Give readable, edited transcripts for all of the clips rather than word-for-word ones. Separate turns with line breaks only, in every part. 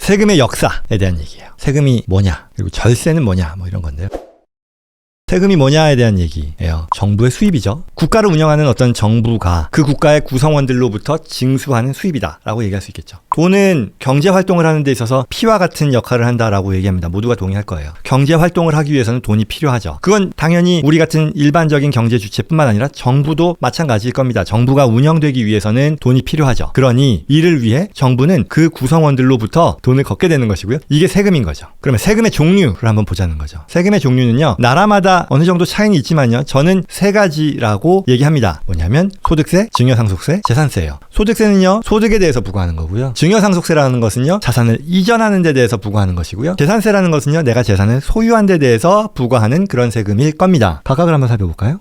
세금의 역사에 대한 얘기예요. 세금이 뭐냐, 그리고 절세는 뭐냐, 뭐 이런 건데요. 세금이 뭐냐에 대한 얘기예요. 정부의 수입이죠. 국가를 운영하는 어떤 정부가 그 국가의 구성원들로부터 징수하는 수입이다라고 얘기할 수 있겠죠. 돈은 경제 활동을 하는 데 있어서 피와 같은 역할을 한다라고 얘기합니다. 모두가 동의할 거예요. 경제 활동을 하기 위해서는 돈이 필요하죠. 그건 당연히 우리 같은 일반적인 경제 주체뿐만 아니라 정부도 마찬가지일 겁니다. 정부가 운영되기 위해서는 돈이 필요하죠. 그러니 이를 위해 정부는 그 구성원들로부터 돈을 걷게 되는 것이고요. 이게 세금인 거죠. 그러면 세금의 종류를 한번 보자는 거죠. 세금의 종류는요, 나라마다 어느 정도 차이는 있지만요, 저는 세 가지라고 얘기합니다. 뭐냐면 소득세, 증여상속세, 재산세예요. 소득세는요, 소득에 대해서 부과하는 거고요. 증여상속세라는 것은요, 자산을 이전하는 데 대해서 부과하는 것이고요. 재산세라는 것은요, 내가 재산을 소유한 데 대해서 부과하는 그런 세금일 겁니다. 각각을 한번 살펴볼까요?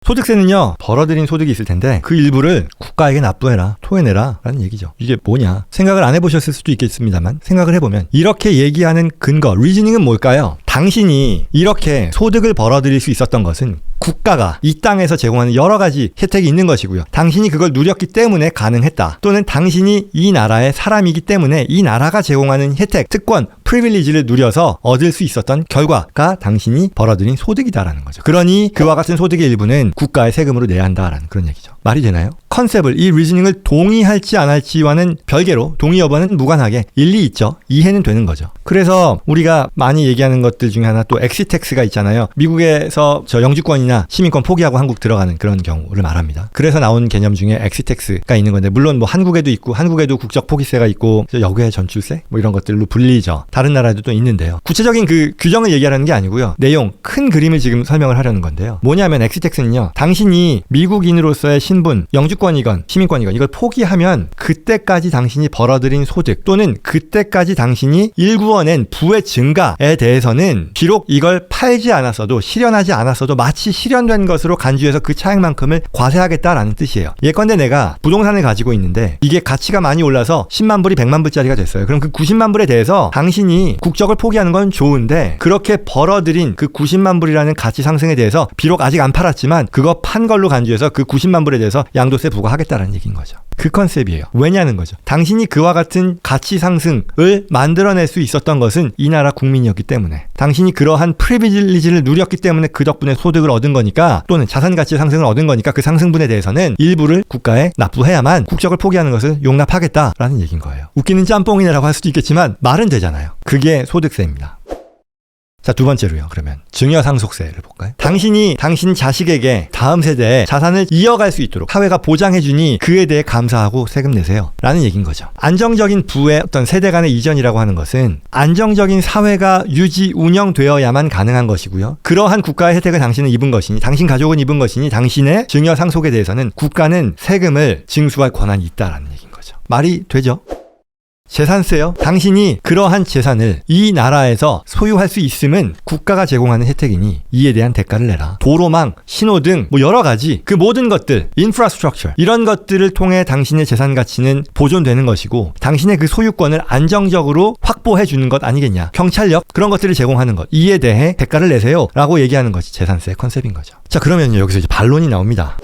소득세는요, 벌어들인 소득이 있을 텐데 그 일부를 국가에게 납부해라, 토해내라 라는 얘기죠. 이게 뭐냐, 생각을 안 해보셨을 수도 있겠습니다만 생각을 해보면 이렇게 얘기하는 근거, 리즈닝은 뭘까요? 당신이 이렇게 소득을 벌어들일 수 있었던 것은 국가가 이 땅에서 제공하는 여러 가지 혜택이 있는 것이고요. 당신이 그걸 누렸기 때문에 가능했다. 또는 당신이 이 나라의 사람이기 때문에 이 나라가 제공하는 혜택, 특권, 프리빌리지를 누려서 얻을 수 있었던 결과가 당신이 벌어들인 소득이다라는 거죠. 그러니 그와 같은 소득의 일부는 국가의 세금으로 내야 한다라는 그런 얘기죠. 말이 되나요? 컨셉을, 이 리즈닝을 동의할지 안 할지와는 별개로, 동의 여부는 무관하게 일리 있죠. 이해는 되는 거죠. 그래서 우리가 많이 얘기하는 것들 중에 하나, 또 엑시텍스가 있잖아요. 미국에서 영주권이나 시민권 포기하고 한국 들어가는 그런 경우를 말합니다. 그래서 나온 개념 중에 엑시텍스가 있는 건데, 물론 뭐 한국에도 있고, 한국에도 국적 포기세가 있고, 여괴 전출세 뭐 이런 것들로 불리죠. 다른 나라에도 또 있는데요. 구체적인 그 규정을 얘기하려는 게 아니고요, 내용, 큰 그림을 지금 설명을 하려는 건데요. 뭐냐면 엑시텍스는요, 당신이 미국인으로서의 신분, 영주권이건 시민권이건 이걸 포기하면 그때까지 당신이 벌어들인 소득, 또는 그때까지 당신이 일구어낸 부의 증가에 대해서는 비록 이걸 팔지 않았어도, 실현하지 않았어도 마치 실현된 것으로 간주해서 그 차액만큼을 과세하겠다라는 뜻이에요. 예컨대 내가 부동산을 가지고 있는데 이게 가치가 많이 올라서 10만 불이 100만 불짜리가 됐어요. 그럼 그 90만 불에 대해서 당신이 국적을 포기하는 건 좋은데, 그렇게 벌어들인 그 90만 불이라는 가치 상승에 대해서 비록 아직 안 팔았지만 그거 판 걸로 간주해서 그 90만 불에 대해서 양도세 부과하겠다라는 얘기인 거죠. 그 컨셉이에요. 왜냐는 거죠. 당신이 그와 같은 가치 상승을 만들어낼 수 있었던 것은 이 나라 국민이었기 때문에, 당신이 그러한 프리빌리지를 누렸기 때문에 그 덕분에 소득을 얻은 거니까, 또는 자산 가치 상승을 얻은 거니까 그 상승분에 대해서는 일부를 국가에 납부해야만 국적을 포기하는 것을 용납하겠다라는 얘기인 거예요. 웃기는 짬뽕이네라고 할 수도 있겠지만 말은 되잖아요. 그게 소득세입니다. 자, 두 번째로요. 그러면 증여상속세를 볼까요? 당신이 당신 자식에게 다음 세대에 자산을 이어갈 수 있도록 사회가 보장해주니 그에 대해 감사하고 세금 내세요 라는 얘기인 거죠. 안정적인 부의 어떤 세대 간의 이전이라고 하는 것은 안정적인 사회가 유지 운영되어야만 가능한 것이고요. 그러한 국가의 혜택을 당신은 입은 것이니, 당신 가족은 입은 것이니, 당신의 증여상속에 대해서는 국가는 세금을 징수할 권한이 있다라는 얘기인 거죠. 말이 되죠? 재산세요. 당신이 그러한 재산을 이 나라에서 소유할 수 있음은 국가가 제공하는 혜택이니 이에 대한 대가를 내라. 도로망, 신호등, 뭐 여러 가지 그 모든 것들, 인프라스트럭처, 이런 것들을 통해 당신의 재산 가치는 보존되는 것이고, 당신의 그 소유권을 안정적으로 확보해 주는 것 아니겠냐. 경찰력, 그런 것들을 제공하는 것, 이에 대해 대가를 내세요 라고 얘기하는 것이 재산세 컨셉인 거죠. 자, 그러면요, 여기서 이제 반론이 나옵니다.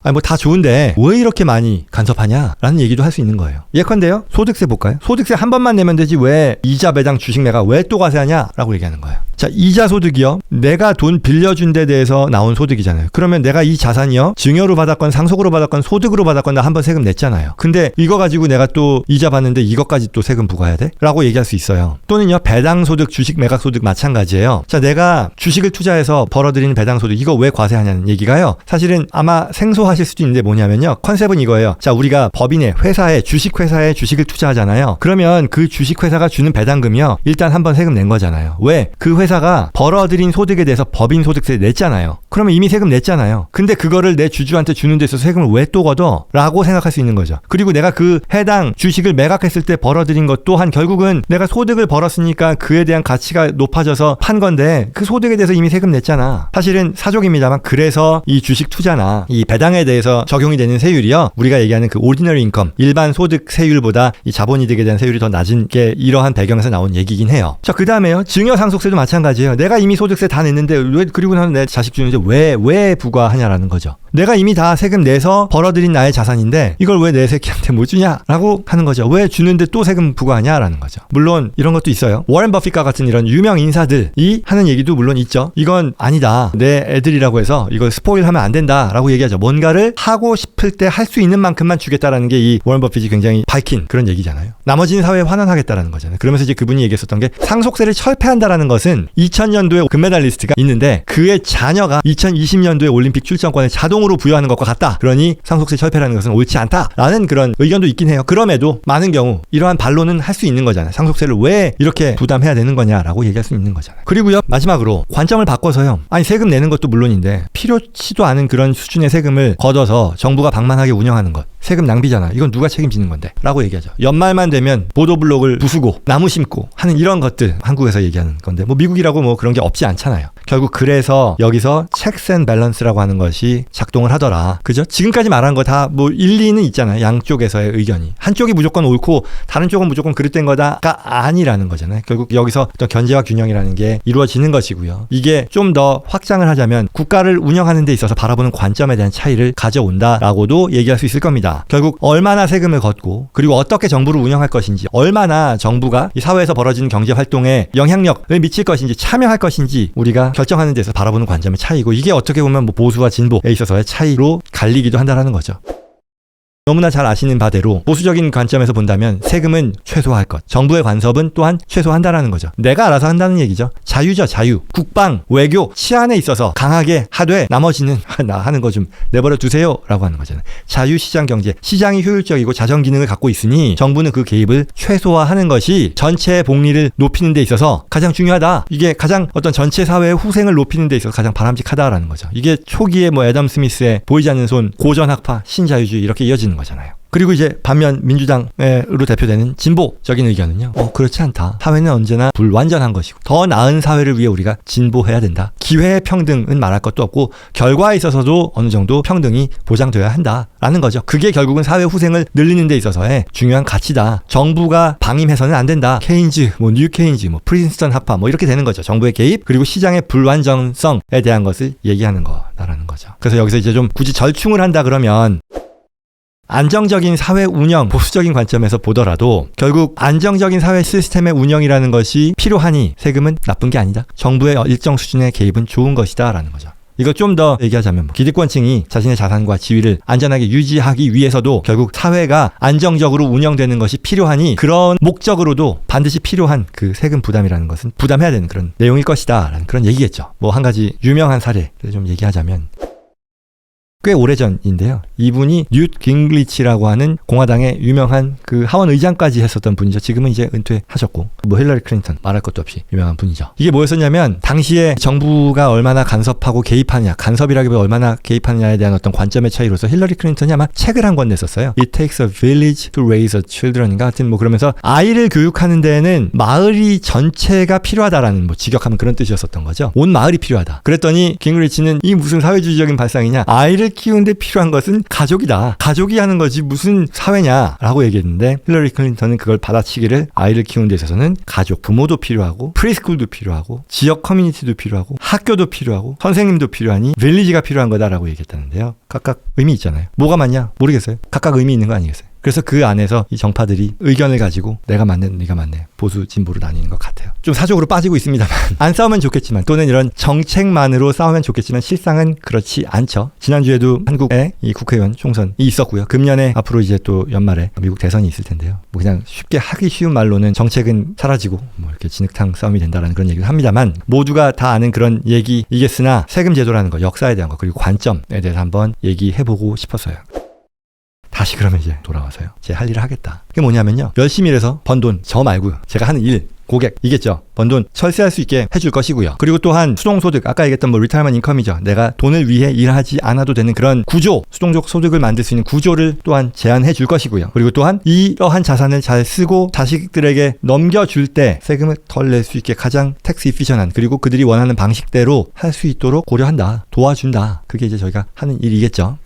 아니 뭐 다 좋은데 왜 이렇게 많이 간섭하냐 라는 얘기도 할 수 있는 거예요. 예컨대요, 소득세 볼까요? 소득세 한 번만 내면 되지 왜 이자 배당 주식 매각 왜 또 과세하냐 라고 얘기하는 거예요. 자, 이자 소득이요, 내가 돈 빌려준 데 대해서 나온 소득이잖아요. 그러면 내가 이 자산이요, 증여로 받았건 상속으로 받았건 소득으로 받았건 나 한 번 세금 냈잖아요. 근데 이거 가지고 내가 또 이자 받는데 이것까지 또 세금 부과해야 돼? 라고 얘기할 수 있어요. 또는요, 배당 소득, 주식 매각 소득 마찬가지예요. 자, 내가 주식을 투자해서 벌어들이는 배당 소득, 이거 왜 과세하냐는 얘기가요, 사실은 아마 생소하실 수도 있는데 뭐냐면요, 컨셉은 이거예요. 자, 우리가 법인의 회사에, 주식회사에 주식을 투자하잖아요. 그러면 그 주식회사가 주는 배당금이요, 일단 한 번 세금 낸 거잖아요. 왜? 그 회사가 벌어들인 소득에 대해서 법인 소득세 냈잖아요. 그러면 이미 세금 냈잖아요. 근데 그거를 내 주주한테 주는 데서 세금을 왜 또 걷어? 라고 생각할 수 있는 거죠. 그리고 내가 그 해당 주식을 매각했을 때 벌어들인 것 또한 결국은 내가 소득을 벌었으니까 그에 대한 가치가 높아져서 판 건데 그 소득에 대해서 이미 세금 냈잖아. 사실은 사족입니다만, 그래서 이 주식 투자나 이 배당에 대해서 적용이 되는 세율이요, 우리가 얘기하는 그 오디너리 인컴, 일반 소득 세율보다 이 자본이득에 대한 세율이 더 낮은 게 이러한 배경에서 나온 얘기긴 해요. 자, 그 다음에요, 증여상속세도 마찬가지예요. 마찬가지예요. 내가 이미 소득세 다 냈는데 그리고 나는 내 자식 주는데 왜 부과하냐라는 거죠. 내가 이미 다 세금 내서 벌어들인 나의 자산인데 이걸 왜 내 새끼한테 못 주냐라고 하는 거죠. 왜 주는데 또 세금 부과하냐라는 거죠. 물론 이런 것도 있어요. 워렌 버핏과 같은 이런 유명 인사들이 하는 얘기도 물론 있죠. 이건 아니다. 내 애들이라고 해서 이걸 스포일하면 안 된다라고 얘기하죠. 뭔가를 하고 싶을 때 할 수 있는 만큼만 주겠다라는 게 이 워렌 버핏이 굉장히 밝힌 그런 얘기잖아요. 나머지는 사회에 환원하겠다라는 거잖아요. 그러면서 이제 그분이 얘기했었던 게 상속세를 철폐한다라는 것은 2000년도에 금메달리스트가 있는데 그의 자녀가 2020년도에 올림픽 출전권을 자동으로 부여하는 것과 같다. 그러니 상속세 철폐라는 것은 옳지 않다라는 그런 의견도 있긴 해요. 그럼에도 많은 경우 이러한 반론은 할 수 있는 거잖아요. 상속세를 왜 이렇게 부담해야 되는 거냐라고 얘기할 수 있는 거잖아요. 그리고요, 마지막으로 관점을 바꿔서요. 아니 세금 내는 것도 물론인데 필요치도 않은 그런 수준의 세금을 걷어서 정부가 방만하게 운영하는 것. 세금 낭비잖아. 이건 누가 책임지는 건데? 라고 얘기하죠. 연말만 되면 보도블록을 부수고 나무 심고 하는 이런 것들 한국에서 얘기하는 건데 뭐 미국이라고 뭐 그런 게 없지 않잖아요. 결국 그래서 여기서 checks and balance라고 하는 것이 작동을 하더라. 그죠? 지금까지 말한 거 다 뭐 일리는 있잖아요. 양쪽에서의 의견이. 한쪽이 무조건 옳고 다른 쪽은 무조건 그릇된 거다가 아니라는 거잖아요. 결국 여기서 어떤 견제와 균형이라는 게 이루어지는 것이고요. 이게 좀 더 확장을 하자면 국가를 운영하는 데 있어서 바라보는 관점에 대한 차이를 가져온다라고도 얘기할 수 있을 겁니다. 결국 얼마나 세금을 걷고 그리고 어떻게 정부를 운영할 것인지 얼마나 정부가 이 사회에서 벌어지는 경제 활동에 영향력을 미칠 것인지 참여할 것인지 우리가 결정하는 데서 바라보는 관점의 차이고 이게 어떻게 보면 뭐 보수와 진보에 있어서의 차이로 갈리기도 한다는 거죠. 너무나 잘 아시는 바대로 보수적인 관점에서 본다면 세금은 최소화할 것, 정부의 간섭은 또한 최소화한다라는 거죠. 내가 알아서 한다는 얘기죠. 자유죠, 자유. 국방, 외교, 치안에 있어서 강하게 하되 나머지는 나 하는 거 좀 내버려 두세요 라고 하는 거잖아요. 자유시장 경제, 시장이 효율적이고 자정 기능을 갖고 있으니 정부는 그 개입을 최소화하는 것이 전체 복리를 높이는 데 있어서 가장 중요하다. 이게 가장 어떤 전체 사회의 후생을 높이는 데 있어서 가장 바람직하다라는 거죠. 이게 초기에 뭐 애덤 스미스의 보이지 않는 손, 고전학파, 신자유주의 이렇게 이어지는 거잖아요. 그리고 이제 반면 민주당으로 대표되는 진보적인 의견은요. 그렇지 않다. 사회는 언제나 불완전한 것이고 더 나은 사회를 위해 우리가 진보해야 된다. 기회의 평등은 말할 것도 없고 결과에 있어서도 어느 정도 평등이 보장되어야 한다라는 거죠. 그게 결국은 사회 후생을 늘리는 데 있어서의 중요한 가치다. 정부가 방임해서는 안 된다. 케인즈, 뉴 케인즈, 프린스턴 학파 이렇게 되는 거죠. 정부의 개입 그리고 시장의 불완전성에 대한 것을 얘기하는 거다라는 거죠. 그래서 여기서 이제 좀 굳이 절충을 한다 그러면 안정적인 사회 운영, 보수적인 관점에서 보더라도 결국 안정적인 사회 시스템의 운영이라는 것이 필요하니 세금은 나쁜 게 아니다. 정부의 일정 수준의 개입은 좋은 것이다 라는 거죠. 이거 좀 더 얘기하자면 기득권층이 자신의 자산과 지위를 안전하게 유지하기 위해서도 결국 사회가 안정적으로 운영되는 것이 필요하니 그런 목적으로도 반드시 필요한 그 세금 부담이라는 것은 부담해야 되는 그런 내용일 것이다 라는 그런 얘기겠죠. 한 가지 유명한 사례를 좀 얘기하자면 꽤 오래전인데요. 이분이 뉴트 깅리치라고 하는 공화당의 유명한 그 하원 의장까지 했었던 분이죠. 지금은 이제 은퇴하셨고 힐러리 클린턴 말할 것도 없이 유명한 분이죠. 이게 뭐였었냐면 당시에 정부가 얼마나 간섭하고 개입하느냐, 간섭이라기보다 얼마나 개입하느냐에 대한 어떤 관점의 차이로서 힐러리 클린턴이 아마 책을 한 권 냈었어요. It takes a village to raise a children인가 하여튼 그러면서 아이를 교육하는 데에는 마을이 전체가 필요하다라는 직역하면 그런 뜻이었었던 거죠. 온 마을이 필요하다. 그랬더니 깅리치는 이 무슨 사회주의적인 발상이냐, 아이를 키우는데 필요한 것은 가족이다. 가족이 하는 거지 무슨 사회냐라고 얘기했는데 힐러리 클린턴은 그걸 받아치기를 아이를 키우는 데 있어서는 가족, 부모도 필요하고 프리스쿨도 필요하고 지역 커뮤니티도 필요하고 학교도 필요하고 선생님도 필요하니 빌리지가 필요한 거다라고 얘기했다는데요. 각각 의미 있잖아요. 뭐가 맞냐? 모르겠어요. 각각 의미 있는 거 아니겠어요? 그래서 그 안에서 이 정파들이 의견을 가지고 내가 맞네, 네가 맞네, 보수, 진보로 나뉘는 것 같아요. 좀 사족으로 빠지고 있습니다만 안 싸우면 좋겠지만 또는 이런 정책만으로 싸우면 좋겠지만 실상은 그렇지 않죠. 지난주에도 한국의 이 국회의원 총선이 있었고요. 금년에 앞으로 이제 또 연말에 미국 대선이 있을 텐데요. 그냥 쉽게 하기 쉬운 말로는 정책은 사라지고 이렇게 진흙탕 싸움이 된다라는 그런 얘기를 합니다만 모두가 다 아는 그런 얘기이겠으나 세금 제도라는 거, 역사에 대한 거 그리고 관점에 대해서 한번 얘기해보고 싶었어요. 다시 그러면 이제 돌아와서요. 제 할 일을 하겠다. 그게 뭐냐면요. 열심히 일해서 번 돈, 저 말고요. 제가 하는 일, 고객이겠죠. 번 돈 철세할 수 있게 해줄 것이고요. 그리고 또한 수동소득, 아까 얘기했던 리타이먼트 인컴이죠. 내가 돈을 위해 일하지 않아도 되는 그런 구조, 수동적 소득을 만들 수 있는 구조를 또한 제안해 줄 것이고요. 그리고 또한 이러한 자산을 잘 쓰고 자식들에게 넘겨줄 때 세금을 덜 낼 수 있게 가장 텍스 이피션한 그리고 그들이 원하는 방식대로 할 수 있도록 고려한다. 도와준다. 그게 이제 저희가 하는 일이겠죠.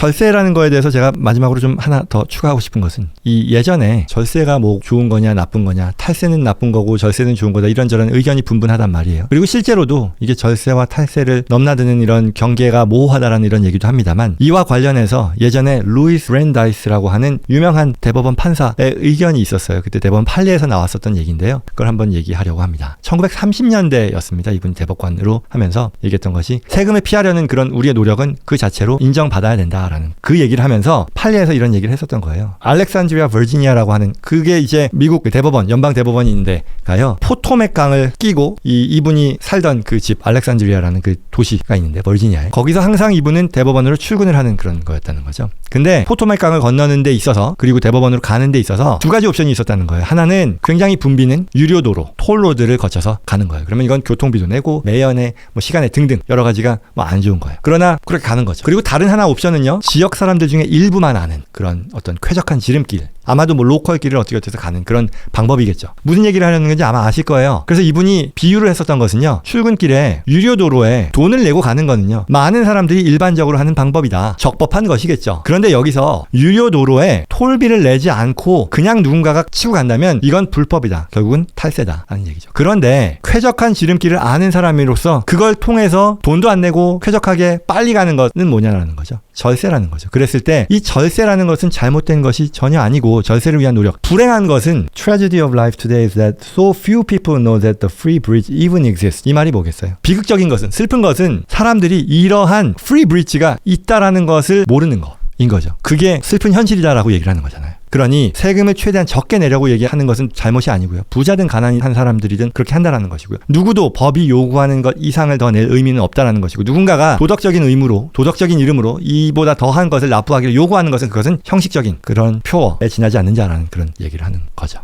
절세라는 거에 대해서 제가 마지막으로 좀 하나 더 추가하고 싶은 것은 이 예전에 절세가 뭐 좋은 거냐 나쁜 거냐, 탈세는 나쁜 거고 절세는 좋은 거다, 이런저런 의견이 분분하단 말이에요. 그리고 실제로도 이게 절세와 탈세를 넘나드는 이런 경계가 모호하다라는 이런 얘기도 합니다만, 이와 관련해서 예전에 루이스 브랜다이스라고 하는 유명한 대법원 판사의 의견이 있었어요. 그때 대법원 판례에서 나왔었던 얘기인데요. 그걸 한번 얘기하려고 합니다. 1930년대였습니다. 이분 대법관으로 하면서 얘기했던 것이, 세금을 피하려는 그런 우리의 노력은 그 자체로 인정받아야 된다라는 그 얘기를 하면서 판례에서 이런 얘기를 했었던 거예요. 알렉산드리아 버지니아라고 하는, 그게 이제 미국 대법원, 연방 대법원인데가요, 포토맥 강을 끼고 이분이 살던 그 집, 알렉산드리아라는 그 도시가 있는데 버지니아에, 거기서 항상 이분은 대법원으로 출근을 하는 그런 거였다는 거죠. 근데 포토맥 강을 건너는 데 있어서, 그리고 대법원으로 가는 데 있어서 두 가지 옵션이 있었다는 거예요. 하나는 굉장히 붐비는 유료도로, 톨로드를 거쳐서 가는 거예요. 그러면 이건 교통비도 내고 매연에 뭐 시간에 등등 여러 가지가 뭐 안 좋은 거예요. 그러나 그렇게 가는 거죠. 그리고 다른 하나 옵션은요, 지역 사람들 중에 일부만 아는 그런 어떤 쾌적한 지름길, 아마도 뭐 로컬 길을 어떻게 어떻게 해서 가는 그런 방법이겠죠. 무슨 얘기를 하려는 건지 아마 아실 거예요. 그래서 이분이 비유를 했었던 것은요, 출근길에 유료도로에 돈을 내고 가는 거는요, 많은 사람들이 일반적으로 하는 방법이다, 적법한 것이겠죠. 그런데 여기서 유료도로에 톨비를 내지 않고 그냥 누군가가 치고 간다면 이건 불법이다, 결국은 탈세다 하는 얘기죠. 그런데 쾌적한 지름길을 아는 사람으로서 그걸 통해서 돈도 안 내고 쾌적하게 빨리 가는 것은 뭐냐라는 거죠. 절세라는 거죠. 그랬을 때 이 절세라는 것은 잘못된 것이 전혀 아니고, 절세를 위한 노력, 불행한 것은 tragedy of life today is that so few people know that the free bridge even exists. 이 말이 뭐겠어요? 비극적인 것은, 슬픈 것은 사람들이 이러한 free bridge가 있다라는 것을 모르는 거인 거죠. 그게 슬픈 현실이다라고 얘기를 하는 거잖아요. 그러니 세금을 최대한 적게 내려고 얘기하는 것은 잘못이 아니고요. 부자든 가난한 사람들이든 그렇게 한다라는 것이고요. 누구도 법이 요구하는 것 이상을 더 낼 의미는 없다라는 것이고, 누군가가 도덕적인 의무로, 도덕적인 이름으로 이보다 더한 것을 납부하기를 요구하는 것은, 그것은 형식적인 그런 표어에 지나지 않는다라는 그런 얘기를 하는 거죠.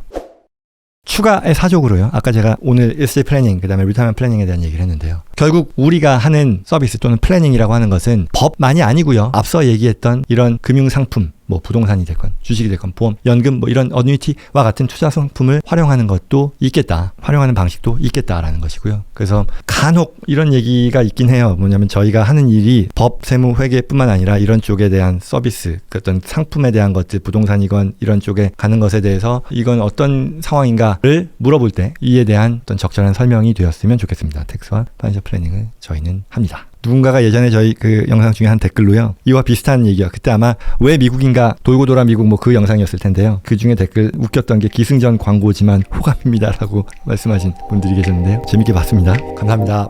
추가의 사족으로요, 아까 제가 오늘 에스테이트 플래닝, 그 다음에 리타이먼트 플래닝에 대한 얘기를 했는데요. 결국 우리가 하는 서비스 또는 플래닝이라고 하는 것은 법만이 아니고요, 앞서 얘기했던 이런 금융상품, 뭐 부동산이 됐건 주식이 됐건 보험, 연금, 뭐 이런 어뉴이티와 같은 투자 상품을 활용하는 것도 있겠다, 활용하는 방식도 있겠다라는 것이고요. 그래서 간혹 이런 얘기가 있긴 해요. 뭐냐면 저희가 하는 일이 법, 세무, 회계뿐만 아니라 이런 쪽에 대한 서비스, 어떤 상품에 대한 것들, 부동산이건 이런 쪽에 가는 것에 대해서 이건 어떤 상황인가를 물어볼 때 이에 대한 어떤 적절한 설명이 되었으면 좋겠습니다. 텍스와 파이낸셜 플래닝을 저희는 합니다. 누군가가 예전에 저희 그 영상 중에 한 댓글로요, 이와 비슷한 얘기가, 그때 아마 왜 미국인가, 돌고 돌아 미국 뭐 그 영상이었을 텐데요, 그 중에 댓글 웃겼던 게 기승전 광고지만 호감입니다라고 말씀하신 분들이 계셨는데요. 재밌게 봤습니다. 감사합니다.